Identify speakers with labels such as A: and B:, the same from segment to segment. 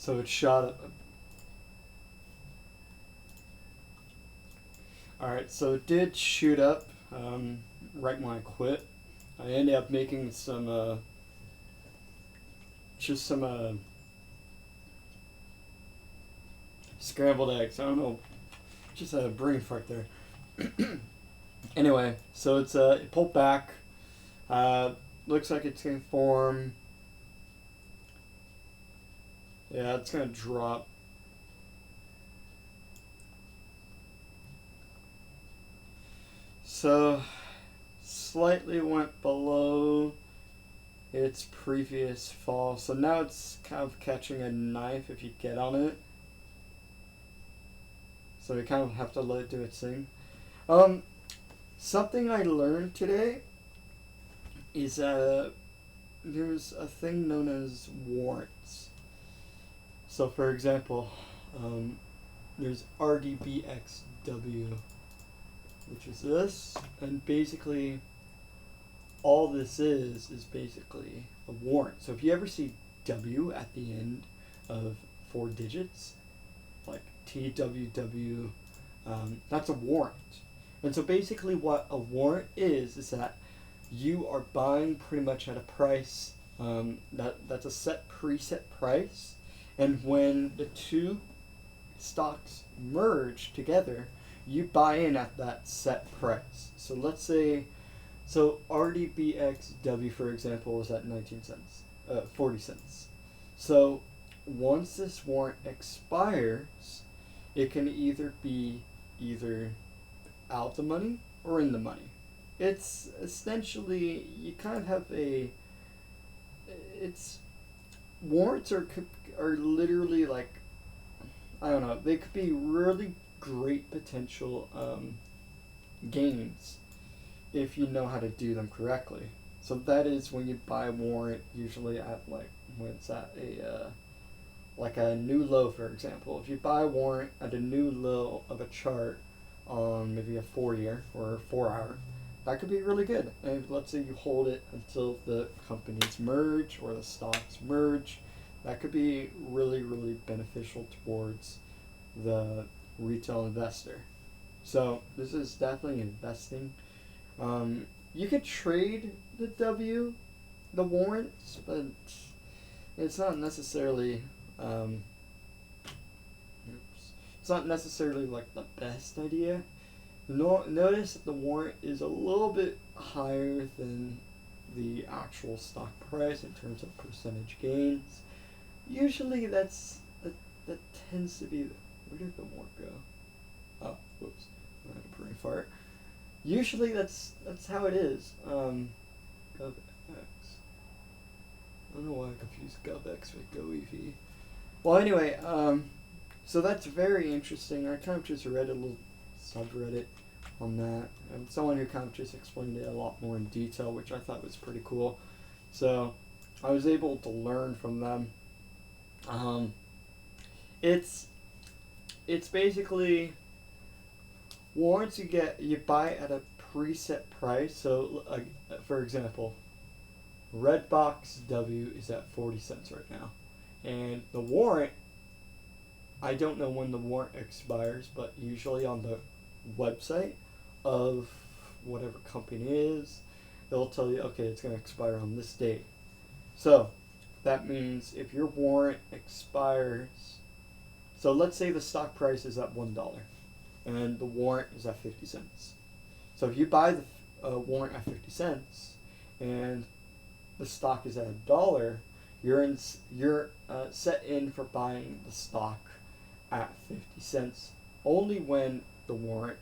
A: So it shot up. Alright, so it did shoot up right when I quit. I ended up making some, just some scrambled eggs. I don't know, just a brain fart there. Anyway, so it pulled back. Looks like it's gonna form. Yeah, it's gonna drop. So, slightly went below its previous fall. So now it's kind of catching a knife if you get on it. So you kind of have to let it do its thing. Something I learned today is there's a thing known as warrants. So for example, there's RDBXW, which is this, and basically all this is basically a warrant. So if you ever see W at the end of 4 digits, like TWW, that's a warrant. And so basically what a warrant is that you are buying pretty much at a price that's a set preset price, and when the two stocks merge together, you buy in at that set price. So let's say, so RDBXW for example is at 19 cents, 40 cents. So once this warrant expires, it can either be out the money or in the money. It's essentially, you kind of have it's warrants are literally like, I don't know, they could be really great potential gains if you know how to do them correctly. So that is when you buy a warrant, usually at like when it's at like a new low, for example. If you buy a warrant at a new low of a chart on maybe a 4-year or a 4-hour, that could be really good. And let's say you hold it until the companies merge or the stocks merge, that could be really, really beneficial towards the retail investor. So this is definitely investing. You could trade the warrants, but it's not necessarily it's not necessarily like the best idea. Notice that the warrant is a little bit higher than the actual stock price in terms of percentage gains. Usually that tends to be where did the warrant go? Oh, whoops! I had a brain fart. Usually that's how it is. GovX. I don't know why I confused GovX with GoEV. Well, anyway, so that's very interesting. I kind of just read a little subreddit on that, and someone who kind of just explained it a lot more in detail, which I thought was pretty cool. So I was able to learn from them. It's basically warrants you buy at a preset price. So for example, Redbox W is at 40 cents right now, and the warrant, I don't know when the warrant expires, but usually on the website of whatever company it is, they'll tell you, okay, it's going to expire on this date. So that means if your warrant expires, so let's say the stock price is at $1 and the warrant is at 50 cents. So if you buy the warrant at 50 cents and the stock is at $1, you're set in for buying the stock at 50 cents only when the warrant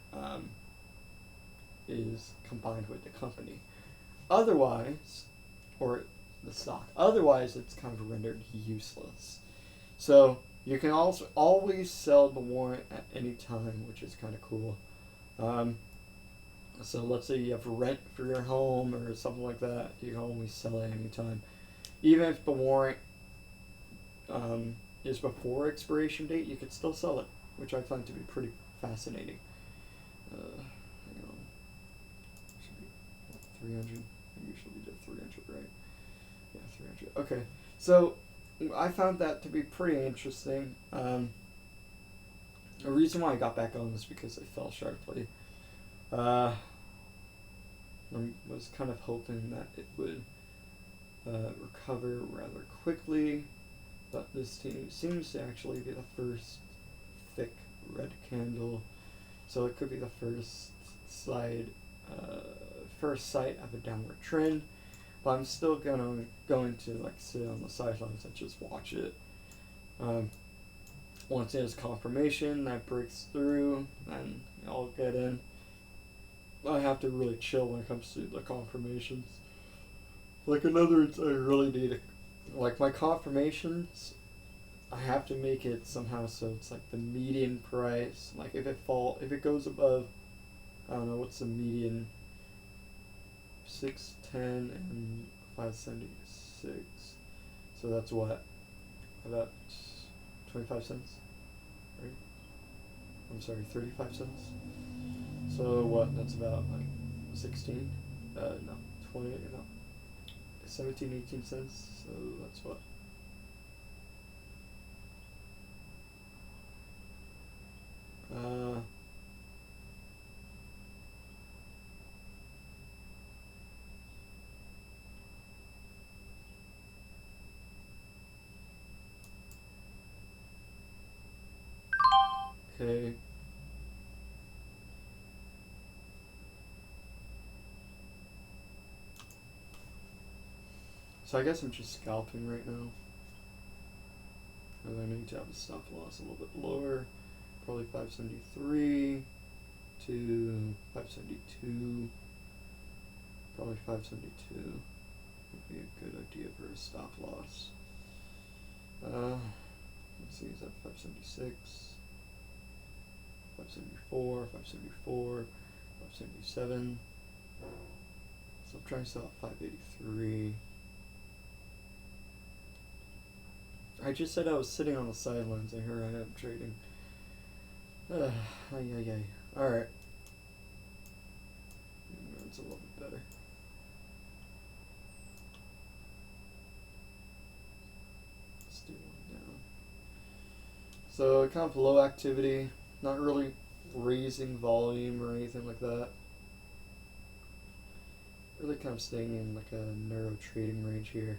A: is combined with the company. Otherwise, or the stock. Otherwise, it's kind of rendered useless. So you can also always sell the warrant at any time, which is kind of cool. So let's say you have rent for your home or something like that, you can always sell it at any time. Even if the warrant is before expiration date, you could still sell it, which I find to be pretty fascinating. Hang on. Should be 300. I usually did 300, right? Yeah, 300. Okay. So I found that to be pretty interesting. The reason why I got back on was because I fell sharply. I was kind of hoping that it would recover rather quickly, but this team seems to actually be the first thick red candle, so it could be the first sight of a downward trend. But I'm still going to like sit on the sidelines and just watch it. Once it has confirmation that breaks through, then I'll get in. I have to really chill when it comes to the confirmations. Like, in other words, I really need to, like, my confirmations, I have to make it somehow so it's like the median price. Like, if it goes above, I don't know, what's the median? 610 and 576. So that's what? About 25 cents? Right? I'm sorry, 35 cents? So what? That's about like 16? No, 20, no. 17, 18 cents. So that's what? Okay. So I guess I'm just scalping right now. And I need to have a stop loss a little bit lower. Probably 573 to 572. Probably 572 would be a good idea for a stop loss. Let's see, is that 576? 574, 574, 577. So I'm trying to sell at 583. I just said I was sitting on the sidelines, and here I am trading. Alright. That's a little bit better. Let's do one down. So, kind of low activity, not really raising volume or anything like that. Really kind of staying in like a narrow trading range here.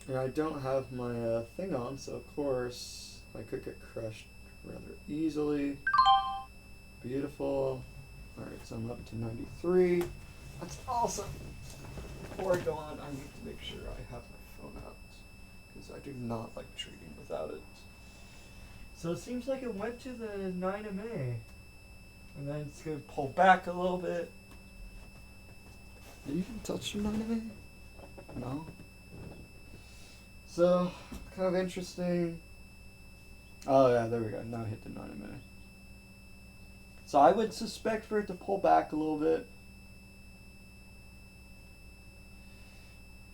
A: And I don't have my thing on, so of course I could get crushed rather easily. Beautiful. Alright, so I'm up to 93. That's awesome. Before I go on, I need to make sure I have my phone out, because I do not like trading without it. So it seems like it went to the 9MA. And then it's going to pull back a little bit. Did you even touch the 9MA? No? So, kind of interesting. Oh yeah, there we go. Now I hit the 9MA. So I would suspect for it to pull back a little bit.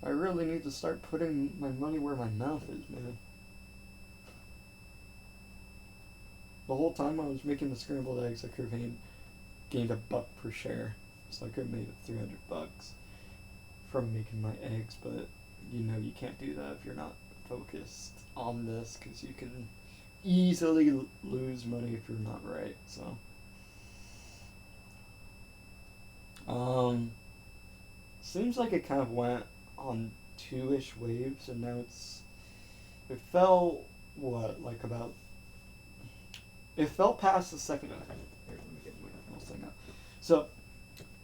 A: I really need to start putting my money where my mouth is, man. The whole time I was making the scrambled eggs, I could have gained $1 per share. So I could have made it $300 from making my eggs, but you know you can't do that if you're not focused on this, because you can easily lose money if you're not right. So seems like it kind of went on 2-ish waves, and now it fell it fell past the second. Here, let me get my whole thing up. So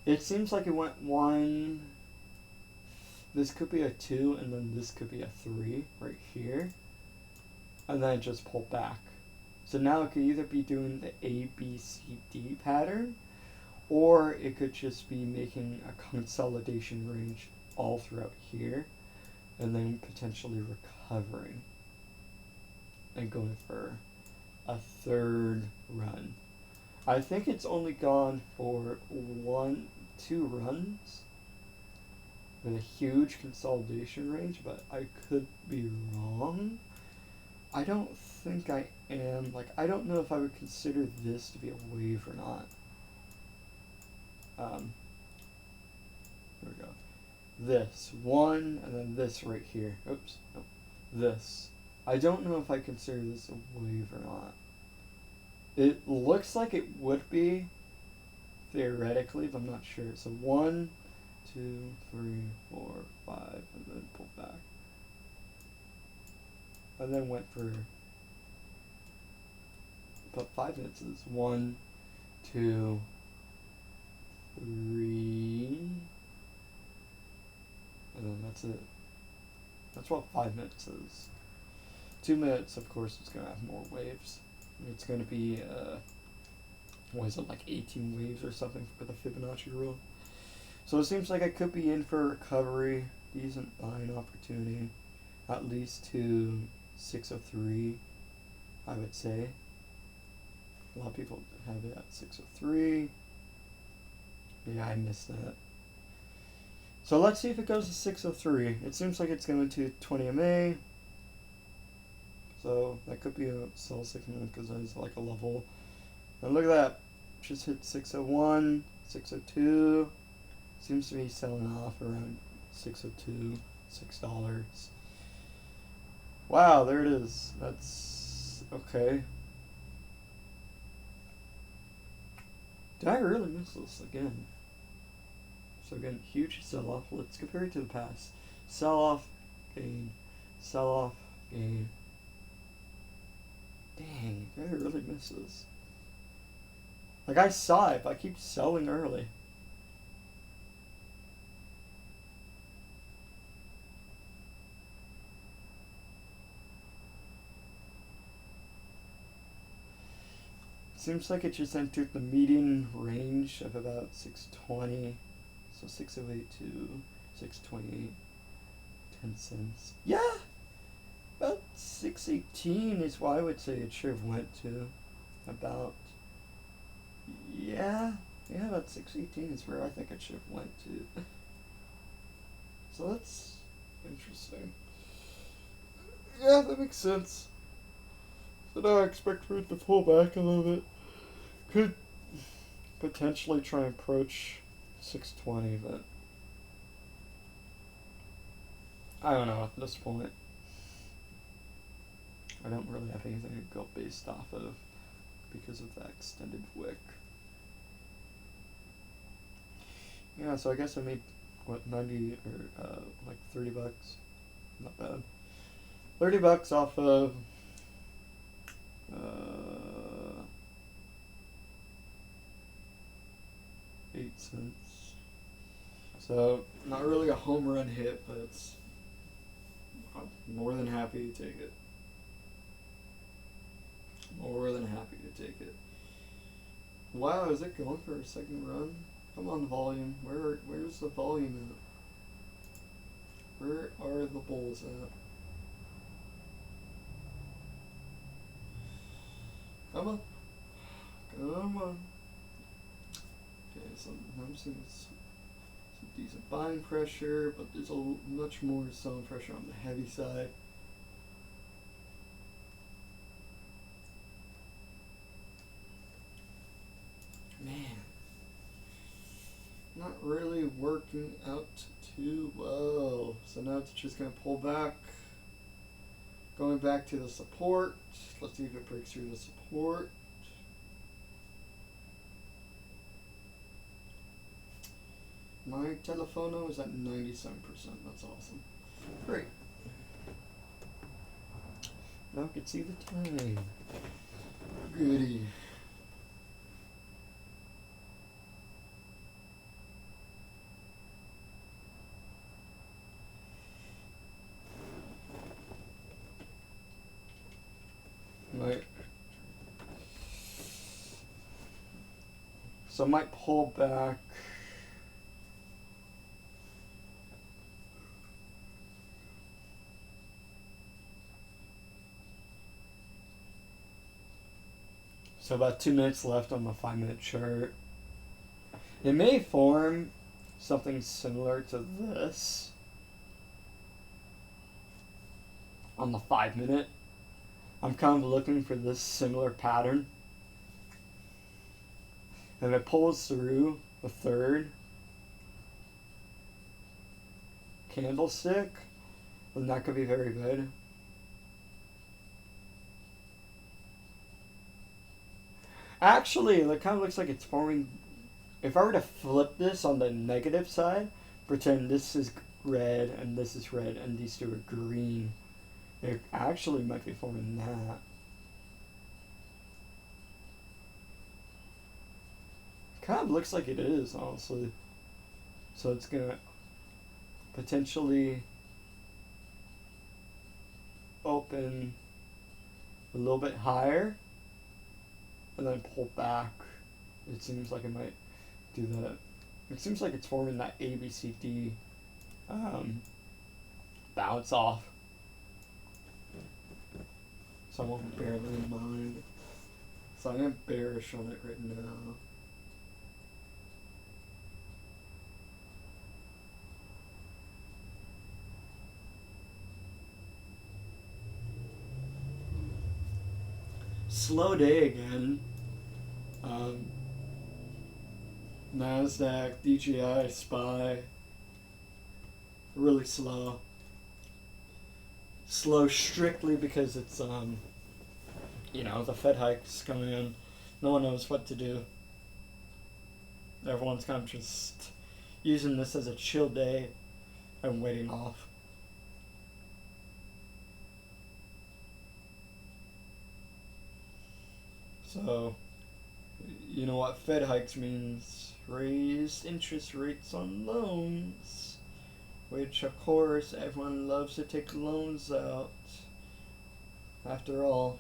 A: it seems like it went one. This could be a 2, and then this could be a 3 right here. And then it just pulled back. So now it could either be doing the A, B, C, D pattern, or it could just be making a consolidation range all throughout here, and then potentially recovering and going for a third run. I think it's only gone for 2 runs with a huge consolidation range, but I could be wrong. I don't think I am. Like, I don't know if I would consider this to be a wave or not. Here we go. This one, and then this right here. Oops. Nope. This. I don't know if I consider this a wave or not. It looks like it would be, theoretically, but I'm not sure. So 1, 2, 3, 4, 5, and then pull back. And then went for about 5 minutes. Is 1, 2, 3, and then that's it. That's what 5 minutes is. 2 minutes, of course, is going to have more waves. It's going to be, what is it, like 18 waves or something for the Fibonacci rule. So it seems like I could be in for a recovery, decent buying opportunity, at least to 603, I would say. A lot of people have it at 603. Yeah, I missed that. So let's see if it goes to 603. It seems like it's going to 20 MA. So that could be a sell signal because there's like a level. And look at that. Just hit 601, 602. Seems to be selling off around 602, $6. Wow, there it is. That's okay. Did I really miss this again? So again, huge sell-off. Let's compare it to the past. Sell-off, gain. Sell-off, gain. Dang, did I really miss this? Like, I saw it, but I keep selling early. Seems like it just entered the median range of about 620. So 608 to 628, 10 cents. Yeah! About 618 is what I would say it should have went to. About, yeah, about 618 is where I think it should have went to. So that's interesting. Yeah, that makes sense. So now I expect for it to pull back a little bit. Could potentially try and approach 620, but I don't know at this point. I don't really have anything to go based off of because of that extended wick. Yeah, so I guess I made, what, 90 or like $30? Not bad. $30 off of 8 cents. So, not really a home run hit, but it's, I'm more than happy to take it. More than happy to take it. Wow, is it going for a second run? Come on, volume. Where's the volume at? Where are the bulls at? Come on. Come on. Okay, so I'm seeing some decent buying pressure, but there's much more selling pressure on the heavy side. Man, not really working out too well. So now it's just going to pull back. Going back to the support. Let's see if it breaks through the support. My telephono is at 97%. That's awesome. Great. Now I can see the time. Goody. Right. So I might pull back. So about 2 minutes left on the 5-minute chart. It may form something similar to this on the 5-minute. I'm kind of looking for this similar pattern. And if it pulls through, a third candlestick, then that could be very good. Actually, it kind of looks like it's forming. If I were to flip this on the negative side, pretend this is red and this is red and these two are green, it actually might be forming that. Kind of looks like it is, honestly. So it's gonna potentially open a little bit higher and then pull back. It seems like it might do that. It seems like it's forming that ABCD bounce off. So I won't barely mind. So I'm bearish on it right now. Slow day again. NASDAQ, DJI, SPY. Really slow. Slow strictly because it's, the Fed hike's coming in. No one knows what to do. Everyone's kind of just using this as a chill day and waiting off. So, you know what Fed hikes means? Raised interest rates on loans. Which, of course, everyone loves to take loans out. After all,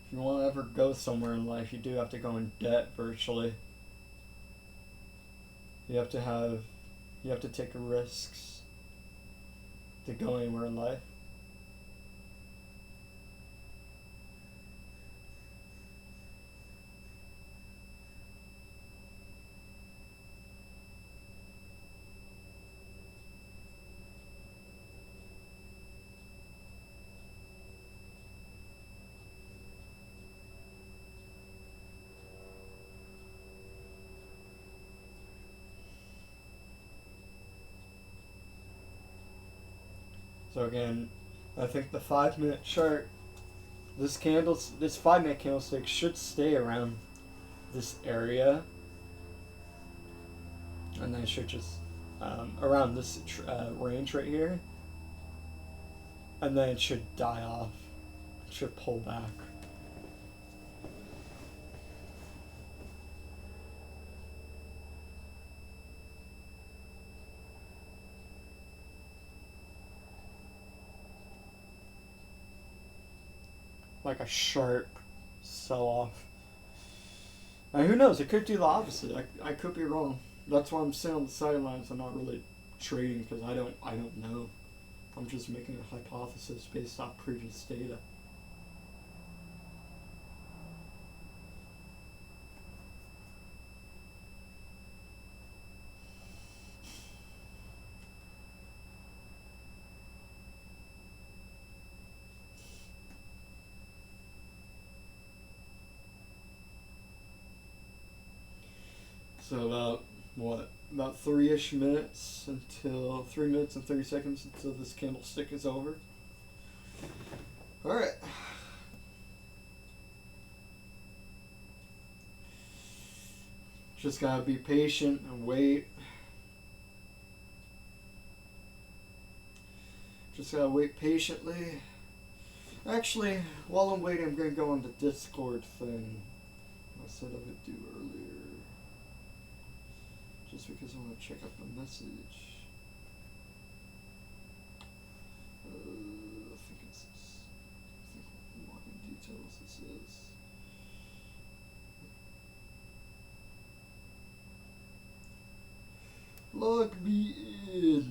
A: if you want to ever go somewhere in life, you do have to go in debt virtually. You have to take risks to go anywhere in life. So again, I think the 5-minute chart, this 5-minute candlestick should stay around this area, and then it should just around this range right here, and then it should die off. It should pull back. Like a sharp sell-off. And who knows? It could do the opposite. I could be wrong. That's why I'm sitting on the sidelines. I'm not really trading because I don't know. I'm just making a hypothesis based off previous data. So about 3-ish minutes until 3 minutes and 30 seconds until this candlestick is over. All right. Just gotta be patient and wait. Just gotta wait patiently. Actually, while I'm waiting, I'm gonna go on the Discord thing I said I would do earlier. Just because I want to check out the message. I think login details this is. Log me in.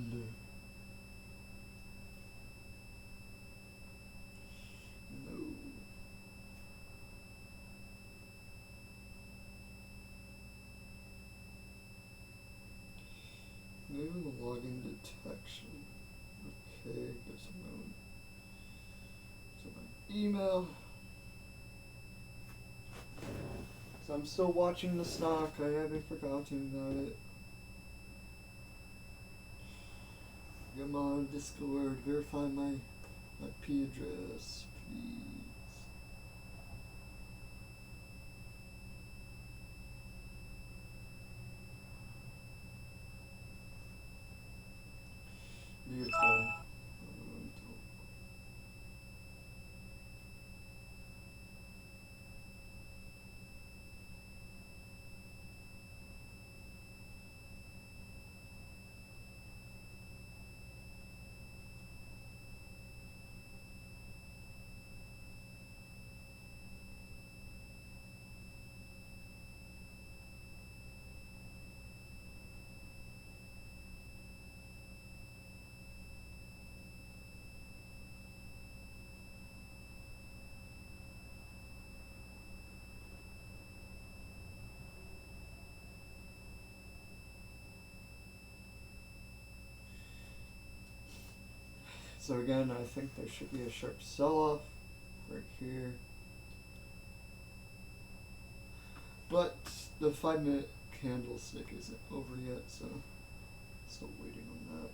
A: No. New login detection. Okay, guess I'm going to my email. So I'm still watching the stock. I haven't forgotten about it. Come on, Discord, verify my IP address, please. Beautiful. So again, I think there should be a sharp sell-off right here. But the 5-minute candlestick isn't over yet, so still waiting on that.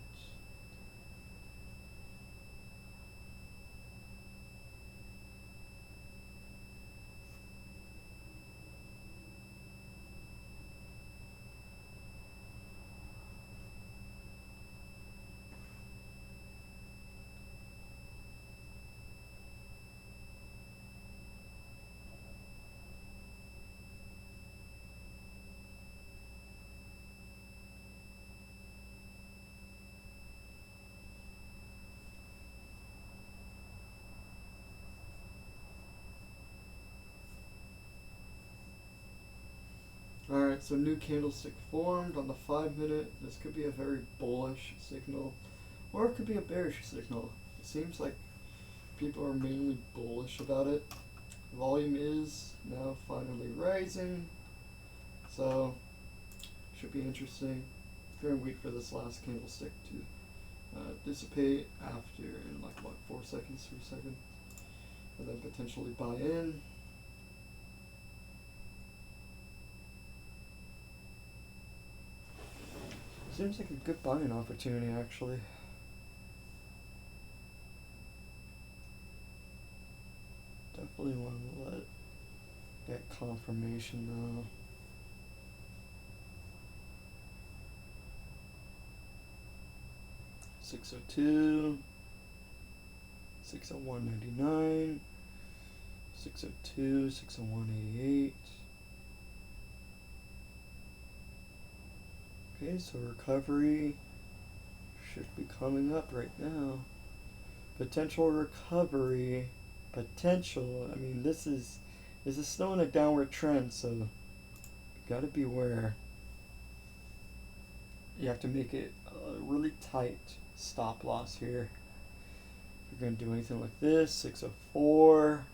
A: Alright, so new candlestick formed on the 5-minute. This could be a very bullish signal, or it could be a bearish signal. It seems like people are mainly bullish about it. Volume is now finally rising, so should be interesting. I'm gonna wait for this last candlestick to dissipate after in like what, 4 seconds, 3 seconds, and then potentially buy in. Seems like a good buying opportunity, actually. Definitely want to get confirmation though. $602, $601.99, $602, $601.88. Okay, so recovery should be coming up right now. Potential recovery. Potential. I mean, this is still in a downward trend, so you gotta beware. You have to make it a really tight stop loss here. If you're gonna do anything like this, 604.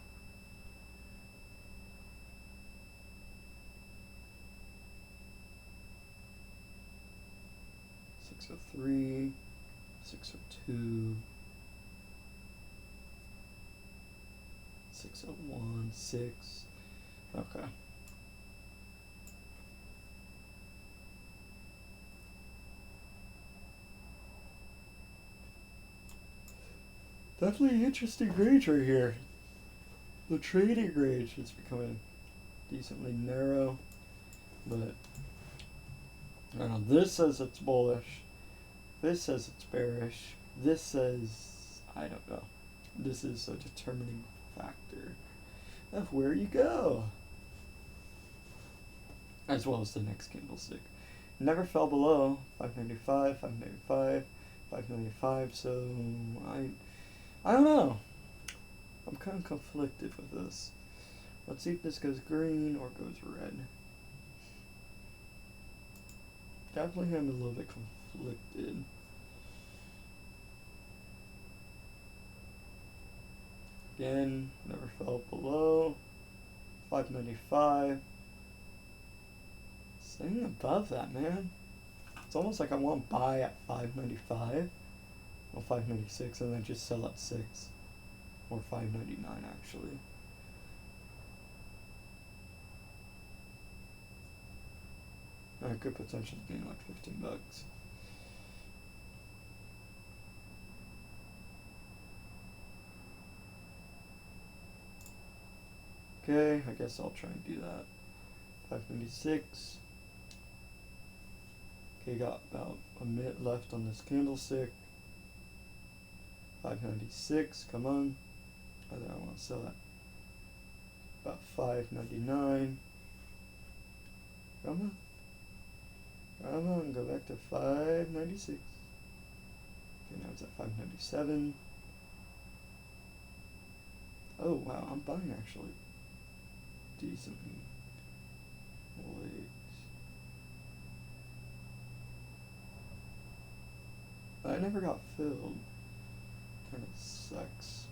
A: $603, $602, $601, $6. Okay. Definitely interesting range right here. The trading range is becoming decently narrow, but I don't know. This says it's bullish. This says it's bearish. This says, I don't know. This is a determining factor of where you go, as well as the next candlestick. Never fell below 595, 595, 595. So I don't know. I'm kind of conflicted with this. Let's see if this goes green or goes red. Definitely I'm a little bit conflicted. Again, never fell below 595. Staying above that, man. It's almost like I want to buy at 595 or 596 and then just sell at 6 or 599 actually. I could potentially gain like $15. Okay, I guess I'll try and do that. 596. Okay, got about a minute left on this candlestick. 596, come on. I think I want to sell that. About 599. Come on. Come on, go back to 596. Okay, now it's at 597. Oh wow, I'm buying actually decently late. I never got filled. Kinda sucks.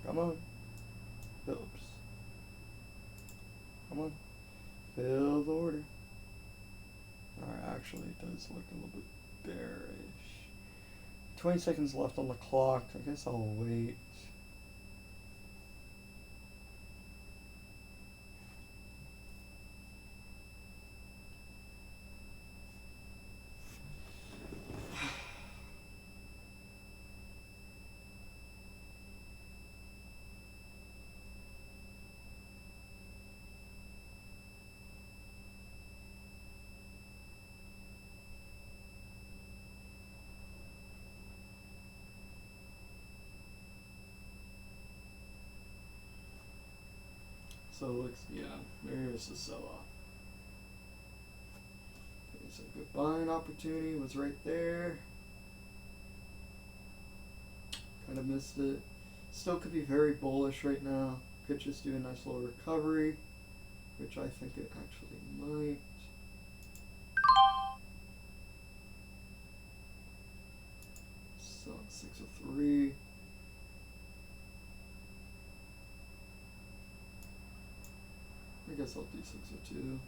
A: Come on. Phillips. Come on. Fill the order. Alright, actually it does look a little bit bearish. 20 seconds left on the clock. I guess I'll wait. So it looks, yeah, there's a sell-off. Okay, so good buying opportunity was right there. Kind of missed it. Still could be very bullish right now. Could just do a nice little recovery, which I think it actually might. So 603. I guess I'll do 602.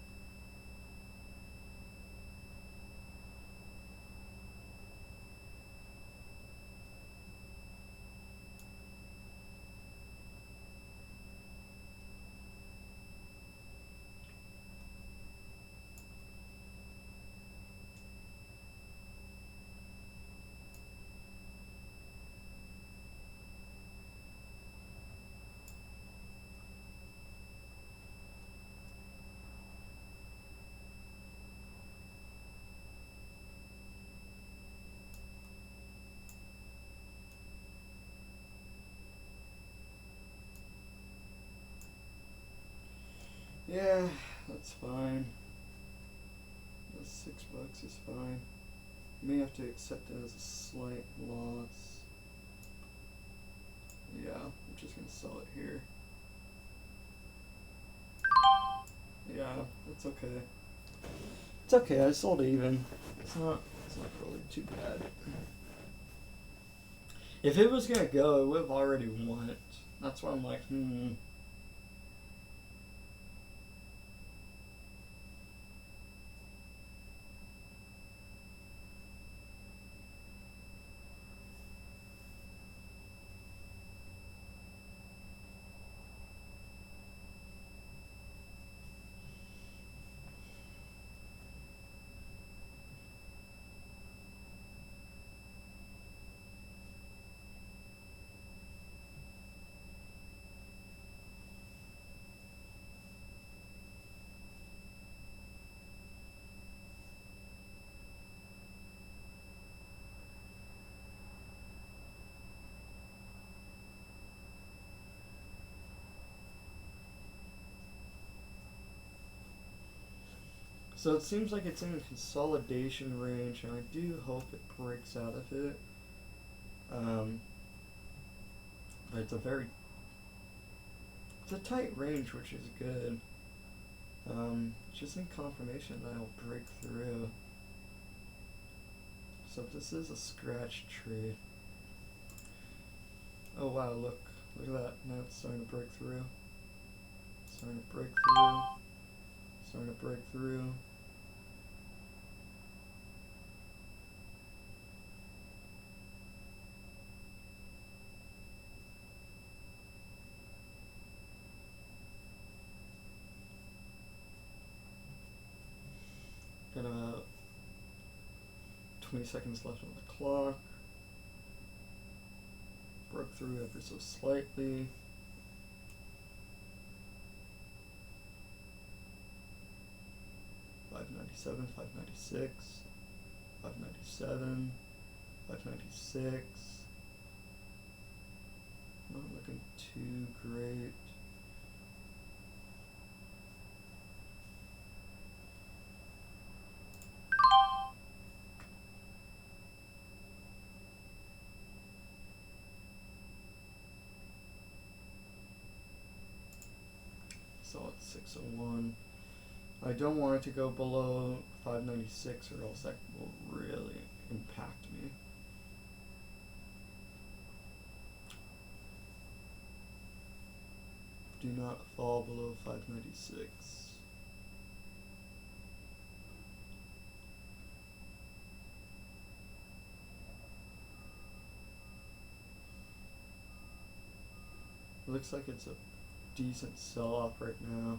A: Yeah, that's fine. That's $6 is fine. You may have to accept it as a slight loss. Yeah, I'm just gonna sell it here. Yeah, that's okay. It's okay, I sold even. It's not really too bad. If it was gonna go, it would have already won. That's why I'm like, So it seems like it's in a consolidation range, and I do hope it breaks out of it. But it's a tight range, which is good. Just need confirmation that it'll break through. So this is a scratch trade. Oh wow, look at that. Now it's starting to break through. Starting to break through. Starting to break through. Got about 20 seconds left on the clock. Broke through ever so slightly. 597, 596, 597, 596. Not looking too great. So it's 601. I don't want it to go below 596 or else that will really impact me. Do not fall below 596. Looks like it's a decent sell-off right now.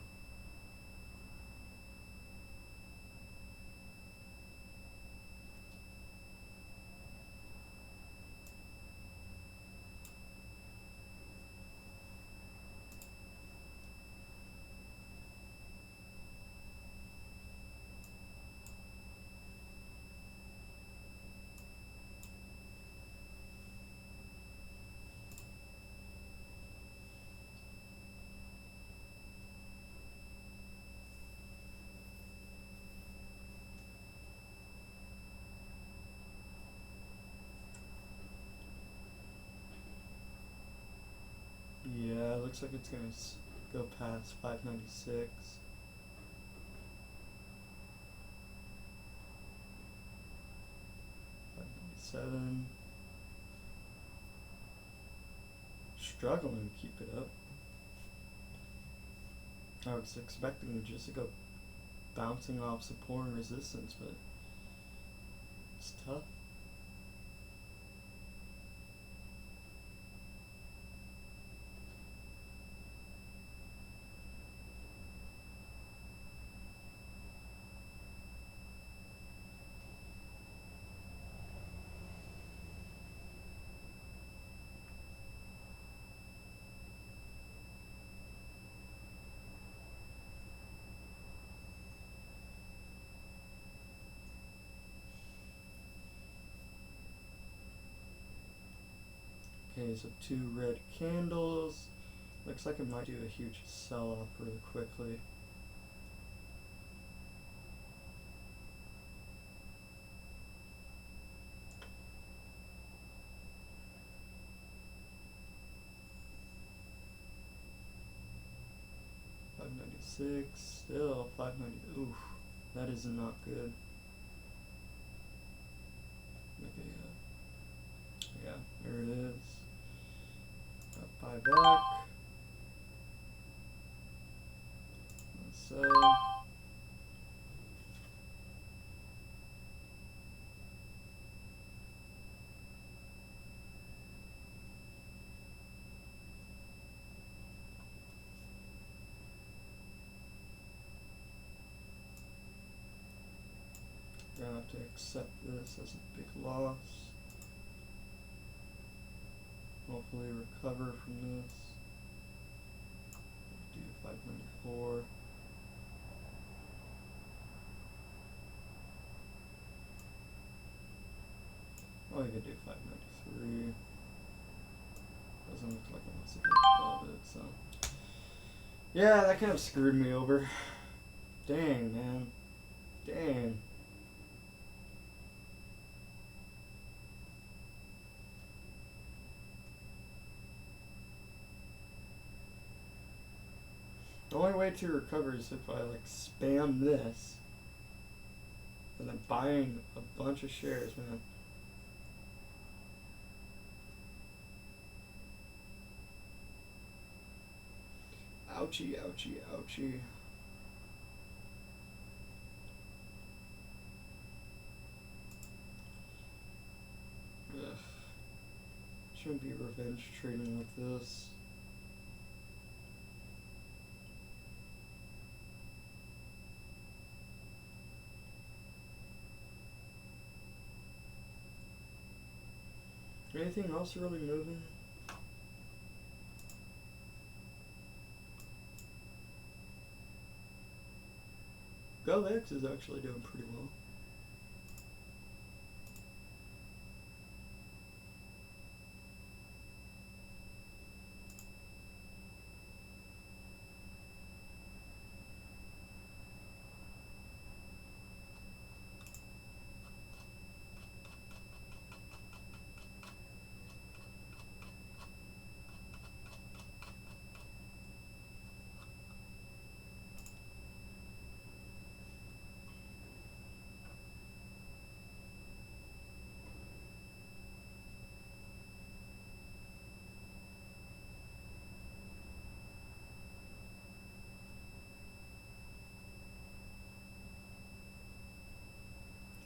A: Yeah, it looks like it's gonna go past 596. Struggling to keep it up. I was expecting just to go bouncing off support and resistance, but it's tough. Okay, so 2 red candles. Looks like it might do a huge sell-off really quickly. $5.96, still $5.90. Oof, that is not good. Okay, yeah, there it is. Buy back. So gonna have to accept this as a big loss. Hopefully recover from this. Do 594. Oh, you could do 593. Doesn't look like it wants to go above it, so. Yeah, that kind of screwed me over. Dang, man. Dang. The only way to recover is if I like spam this and then buying a bunch of shares, man. Ouchie, ouchie, ouchie. Ugh. Shouldn't be revenge trading like this. Anything else really moving? Go GovX is actually doing pretty well.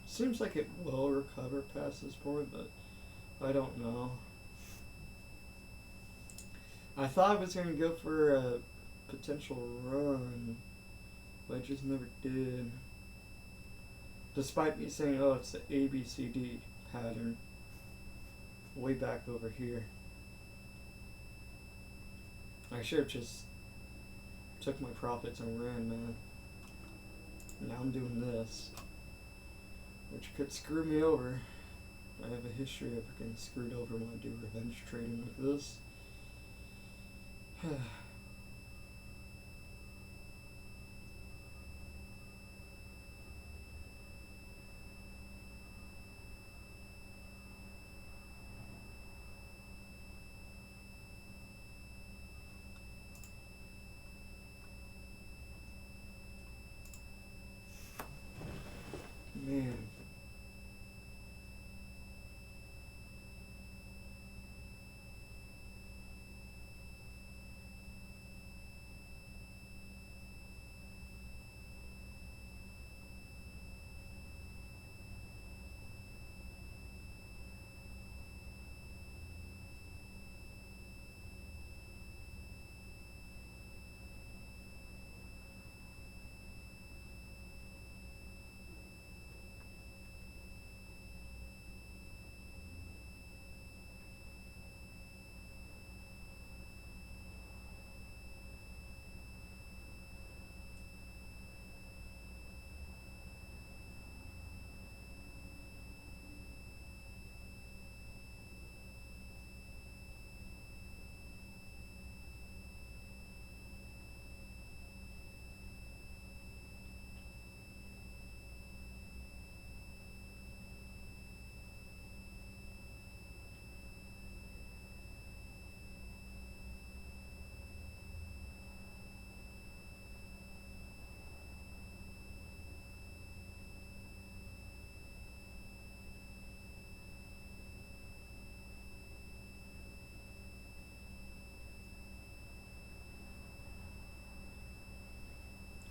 A: Seems like it will recover past this point, but I don't know. I thought I was going to go for a potential run, but I just never did. Despite me saying, oh, it's the ABCD pattern way back over here. I should have just took my profits and ran, man. Now I'm doing this, which could screw me over. I have a history of getting screwed over when I do revenge trading like this. Man.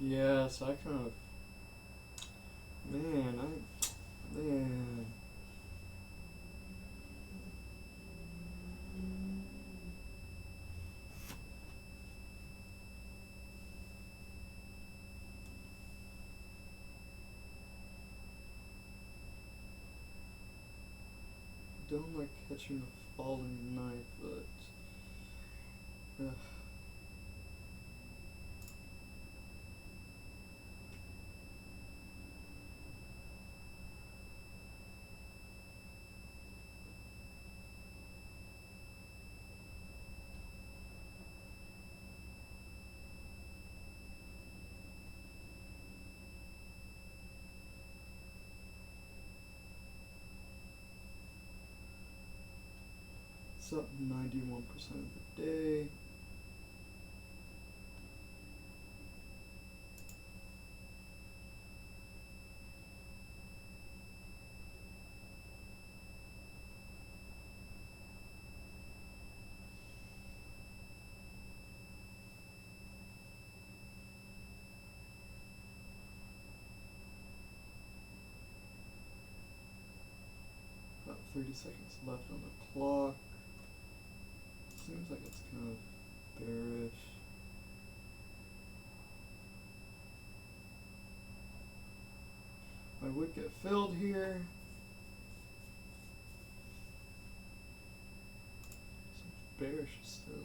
A: Yes, I kind of. Man. Don't like catching a falling knife, but. It's up 91% of the day. About 30 seconds left on the clock. Seems like it's kind of bearish. I would get filled here. Seems bearish still.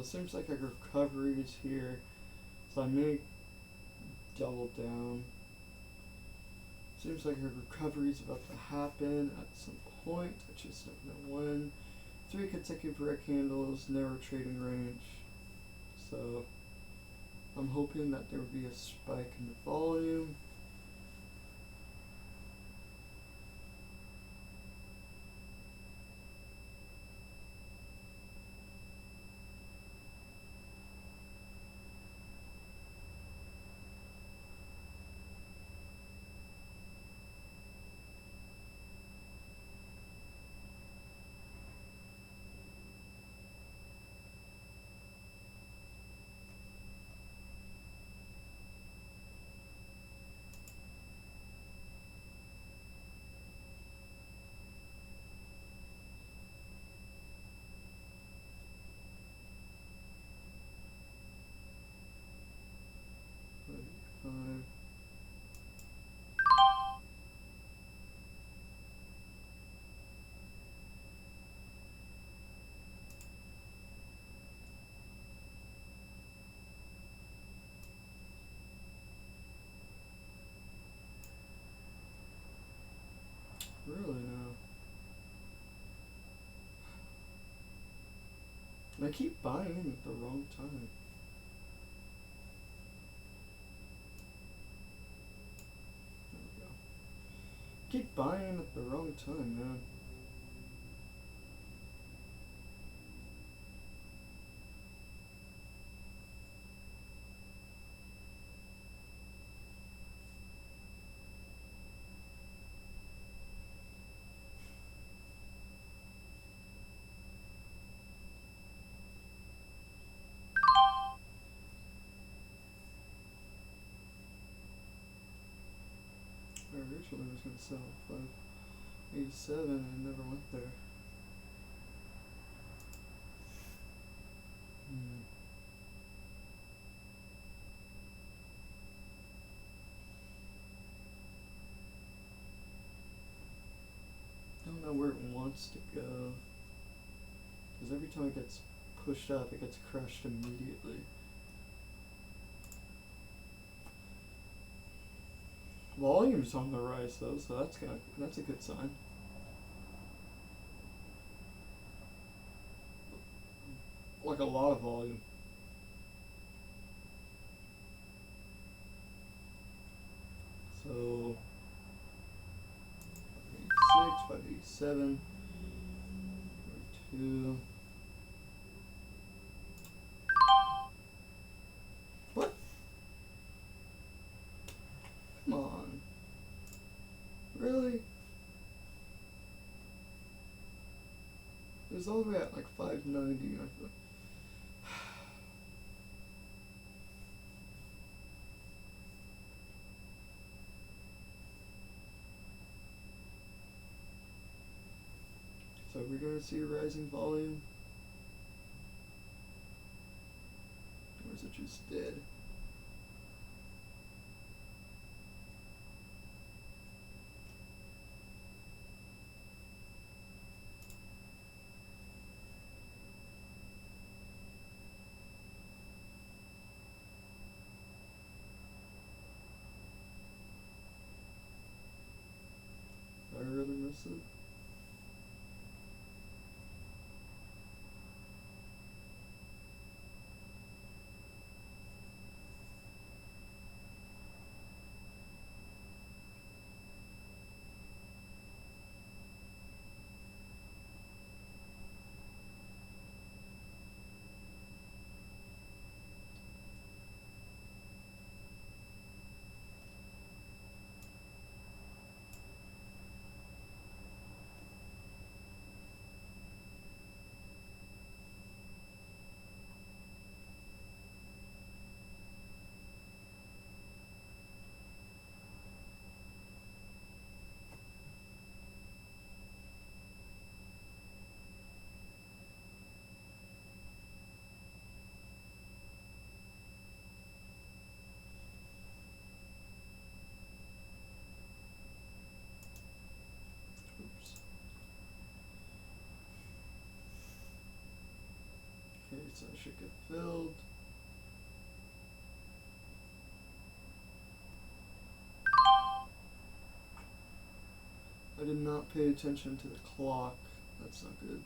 A: it seems like a recovery is here. So I may double down. Seems like a recovery is about to happen at some point. I just don't know when. 3 consecutive red candles, narrow trading range. So I'm hoping that there will be a spike in the volume. Five. Really now. And I keep buying in at the wrong time. There we go. Keep buying at the wrong time, man. I originally was going to sell 587 and never went there. Don't know where it wants to go. Because every time it gets pushed up, it gets crushed immediately. Volume's on the rise though, so that's a good sign. Like a lot of volume. So 586, 587, 42. What? Come on. Really? It was all the way at like 590. So we're going to see a rising volume? Or is it just dead? Did I really miss it? should get filled. I did not pay attention to the clock. That's not good.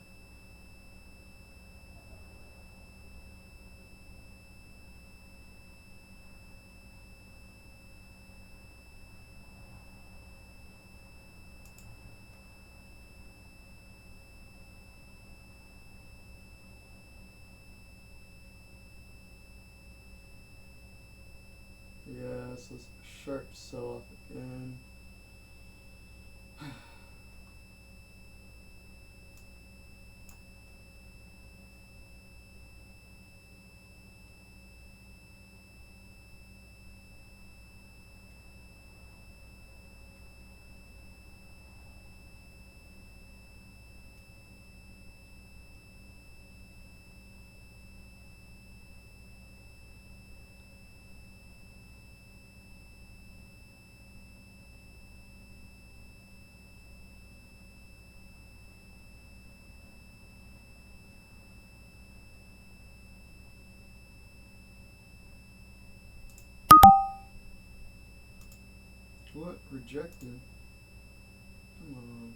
A: Yeah, so it's a sharp sell-off again. What? Rejected? Come on.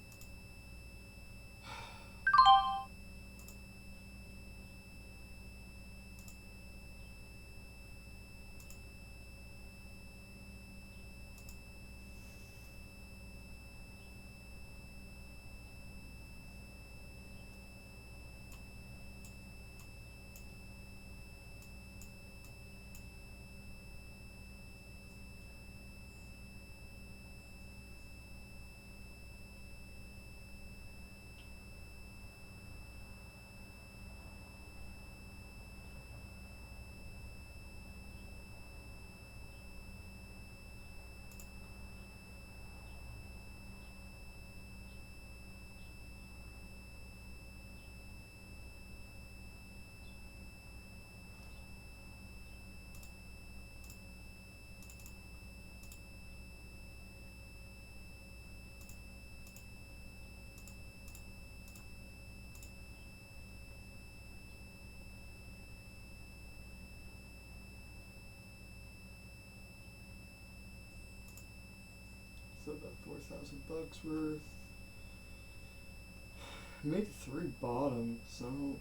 A: So about $4,000 worth. Made 3 bottom, so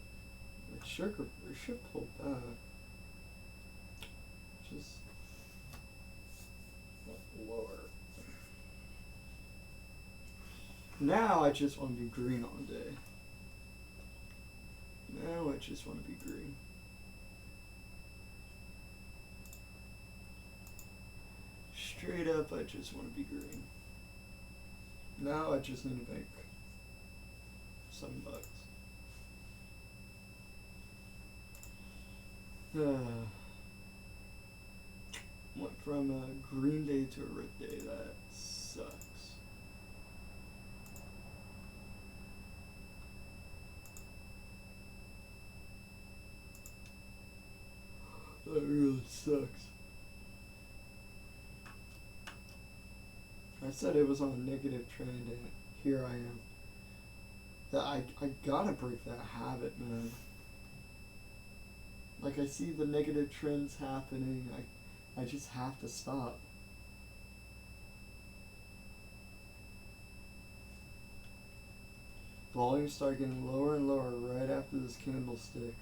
A: it should pull back. Just lower. Now I just want to be green all day. Now I just want to be green. Straight up, I just want to be green. Now I just need to make $7. Went from a green day to a red day. That sucks. That really sucks. I said it was on a negative trend, and here I am. I gotta break that habit, man. Like, I see the negative trends happening. I just have to stop. Volume started getting lower and lower right after this candlestick.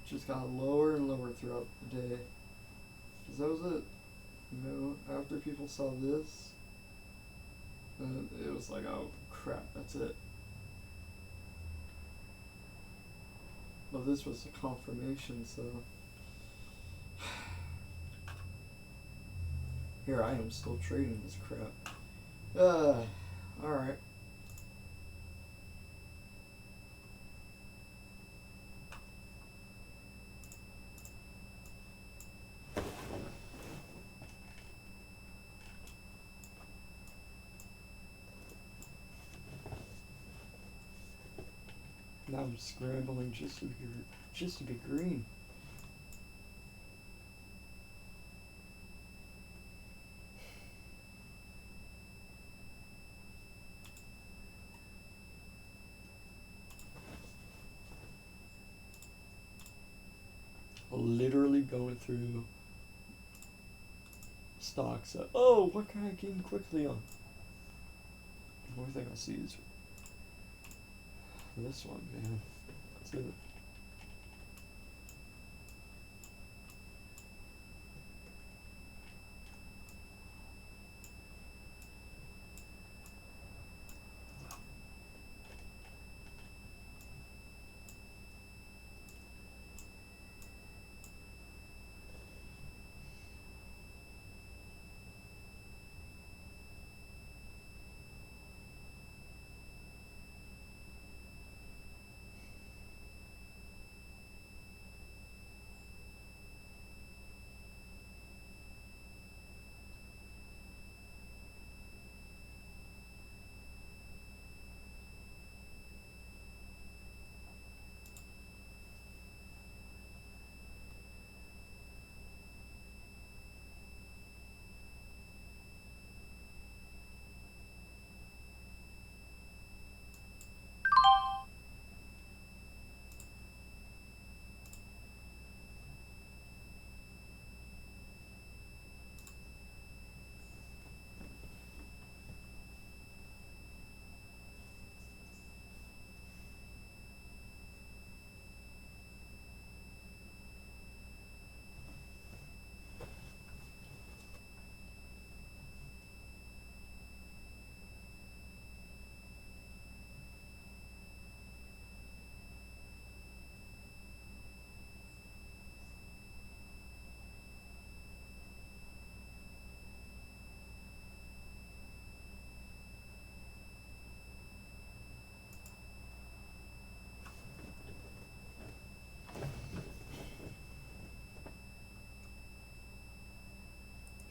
A: Just got lower and lower throughout the day. Cause that was it. You know, after people saw this, it was like, oh crap, that's it. Well, this was a confirmation, so here I am still trading this crap. Alright. Now I'm scrambling just to be green. literally going through stocks. Oh, what can I gain quickly on? The only thing I see is this one, man. That's it.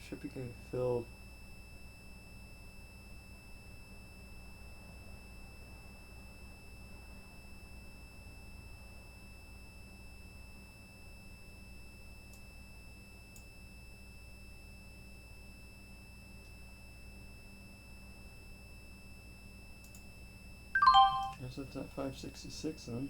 A: Should be getting filled. Guess it's at 566 then.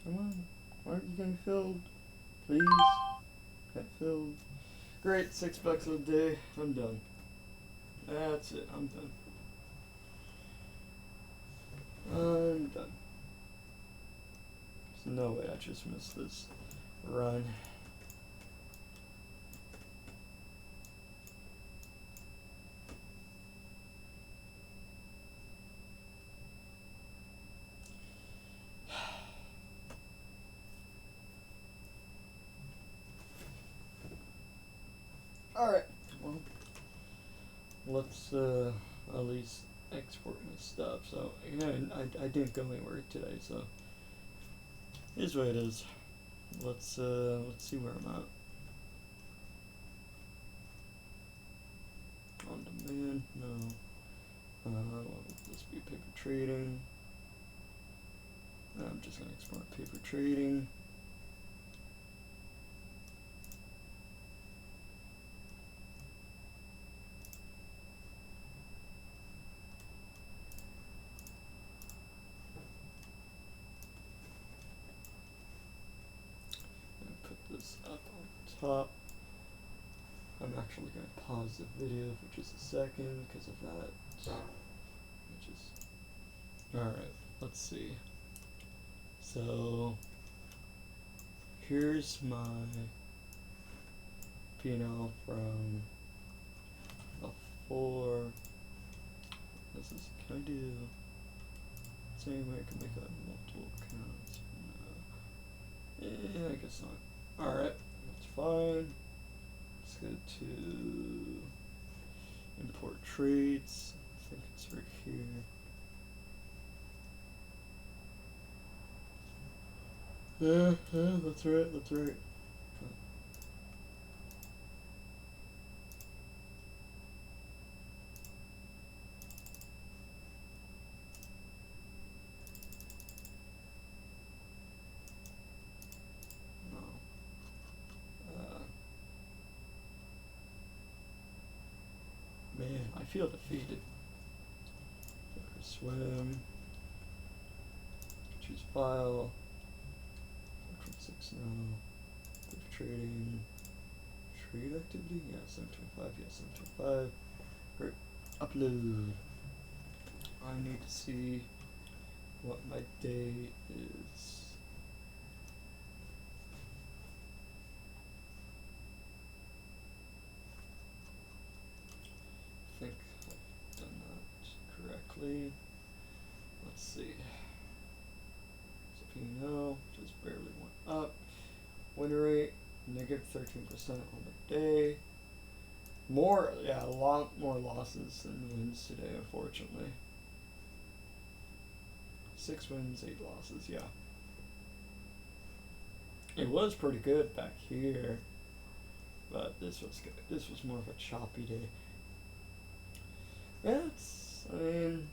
A: Come on. Why aren't you getting filled? Please. Get filled. Great, $6 a day. I'm done. That's it. I'm done. I'm done. There's no way I just missed this run. Alright, well, let's at least export my stuff. So, again, I didn't go anywhere today, so it is what it is. Let's see where I'm at. On demand, no. Let's be paper trading. I'm just gonna export paper trading. this up on top. I'm actually going to pause the video for just a second because of that. Which is alright, let's see. So here's my P&L from before. This is, can I do same way I can make that multiple accounts? No. I guess not. Alright, that's fine. Let's go to import trades. I think it's right here. That's right, that's right. Man, I feel defeated. Swim. Choose file. 6 now. Go to trading. Trade activity? Yeah, 725. Yeah, 725. Great. Upload. I need to see what my day is. I think I've done that correctly. Let's see. So P&L just barely went up. Win rate negative 13% on the day. More, yeah, a lot more losses than wins today, unfortunately. 6 wins, 8 losses, yeah. It was pretty good back here, but this was good. This was more of a choppy day. Yeah, I mean,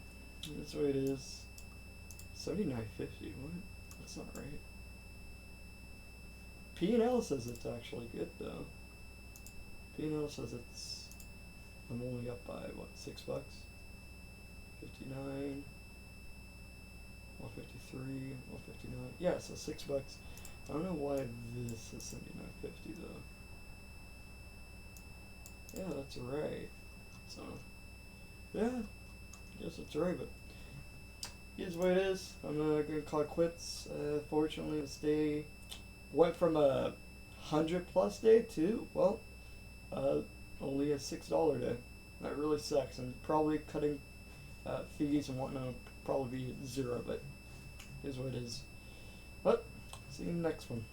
A: that's the way it is. 79.50, what? That's not right. P&L says it's actually good, though. P&L says I'm only up by, what, $6? 59, 153, 159. Yeah, so $6. I don't know why this is 79.50, though. Yeah, that's right. So, yeah, I guess that's right, but here's what it is. I'm gonna call it quits. Fortunately, this day went from a 100+ day to, well, only a $6 day. That really sucks, and probably cutting fees and whatnot will probably be 0, but here's what it is. But see you in the next one.